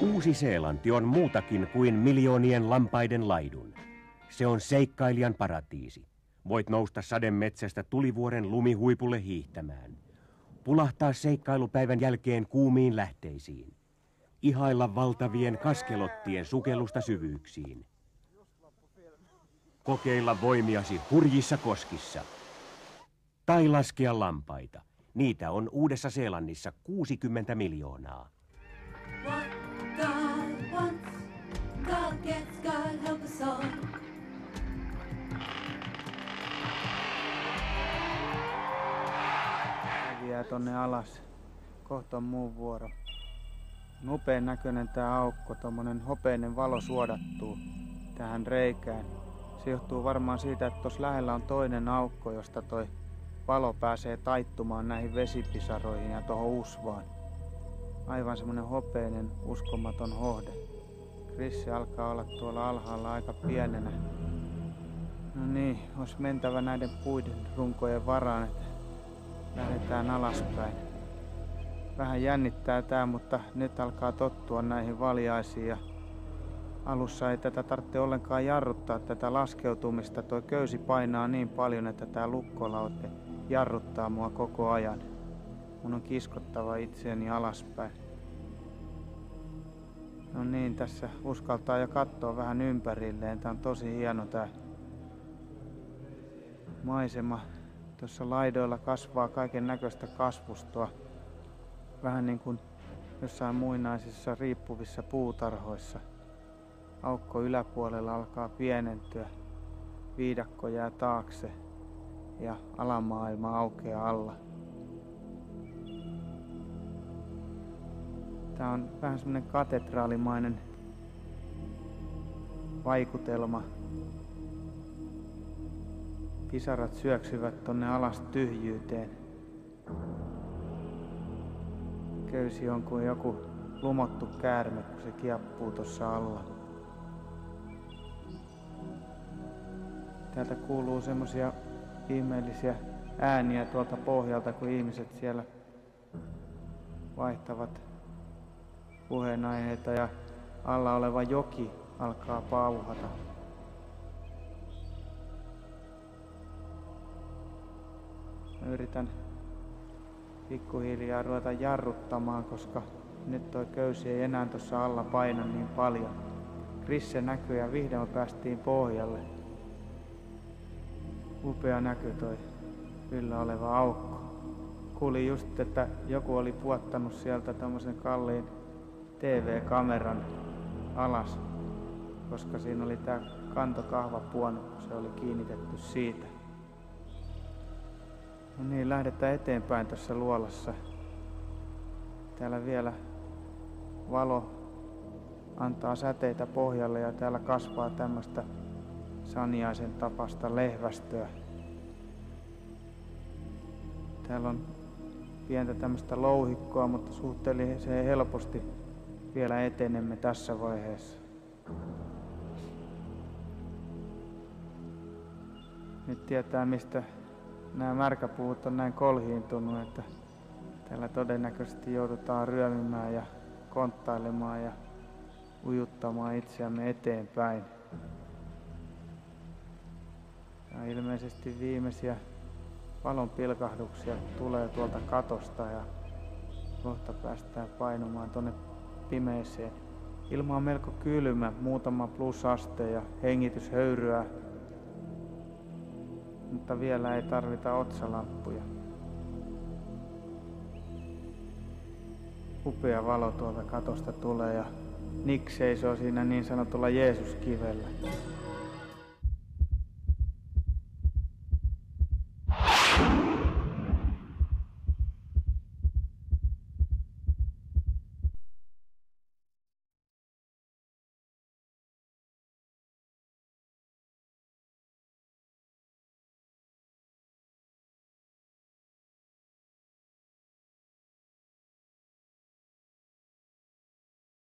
Uusi-Seelanti on muutakin kuin miljoonien lampaiden laidun. Se on seikkailijan paratiisi. Voit nousta sademetsästä tulivuoren lumihuipulle hiihtämään. Pulahtaa seikkailupäivän jälkeen kuumiin lähteisiin. Ihailla valtavien kaskelottien sukellusta syvyyksiin. Kokeilla voimiasi hurjissa koskissa. Tai laskea lampaita. Niitä on Uudessa-Seelannissa 60 miljoonaa. What God wants, God gets, God help us all. Häviää tonne alas. Kohta on muun vuoro. Upean näköinen tää aukko, tommonen hopeinen valo suodattuu tähän reikään. Se johtuu varmaan siitä, että tuossa lähellä on toinen aukko, josta toi valo pääsee taittumaan näihin vesipisaroihin ja tuohon usvaan. Aivan semmonen hopeinen, uskomaton hohde. Krissi alkaa olla tuolla alhaalla aika pienenä. No niin, olisi mentävä näiden puiden runkojen varaan, että lähdetään alaspäin. Vähän jännittää tää, mutta nyt alkaa tottua näihin valjaisiin ja alussa ei tätä tarvitse ollenkaan jarruttaa tätä laskeutumista. Tuo köysi painaa niin paljon, että tää lukkolaute jarruttaa mua koko ajan. Mun on kiskottava itseäni alaspäin. No niin, tässä uskaltaa jo katsoa vähän ympärilleen. Tää on tosi hieno tää maisema. Tuossa laidoilla kasvaa kaiken näköistä kasvustoa. Vähän niin kuin jossain muinaisissa riippuvissa puutarhoissa. Aukko yläpuolella alkaa pienentyä. Viidakko jää taakse ja alamaailma aukeaa alla. Tää on vähän semmonen katedraalimainen vaikutelma. Pisarat syöksyvät tonne alas tyhjyyteen. Köysi on kuin joku lumottu käärme, kun se kieppuu tossa alla. Täältä kuuluu semmosia ihmeellisiä ääniä tuolta pohjalta, kun ihmiset siellä vaihtavat puheenaiheita ja alla oleva joki alkaa pauhata. Mä yritän pikkuhiljaa ruveta jarruttamaan, koska nyt toi köysi ei enää tuossa alla paina niin paljon. Krisse näkyy ja vihdoin päästiin pohjalle. Upea näky toi yllä oleva aukko. Kuulin just, että joku oli puottanut sieltä tommosen kalliin TV-kameran alas, koska siinä oli tää kantokahvapuonu, se oli kiinnitetty siitä. No niin, lähdetään eteenpäin tässä luolassa. Täällä vielä valo antaa säteitä pohjalle ja täällä kasvaa tämmöstä saniaisen tapasta lehvästöä. Täällä on pientä tämmöstä louhikkoa, mutta suhteellisen helposti vielä etenemme tässä vaiheessa. Nyt tietää, mistä nämä märkäpuut on näin kolhiintunut, että täällä todennäköisesti joudutaan ryömimään ja konttailemaan ja ujuttamaan itseämme eteenpäin. Ja ilmeisesti viimeisiä valon pilkahduksia tulee tuolta katosta ja kohta päästään painumaan tonne pimeeseen. Ilma on melko kylmä, muutama plusaste ja hengitys höyryää, mutta vielä ei tarvita otsalamppuja. Upea valo tuolta katosta tulee ja Nick seisoo siinä niin sanotulla Jeesuskivellä.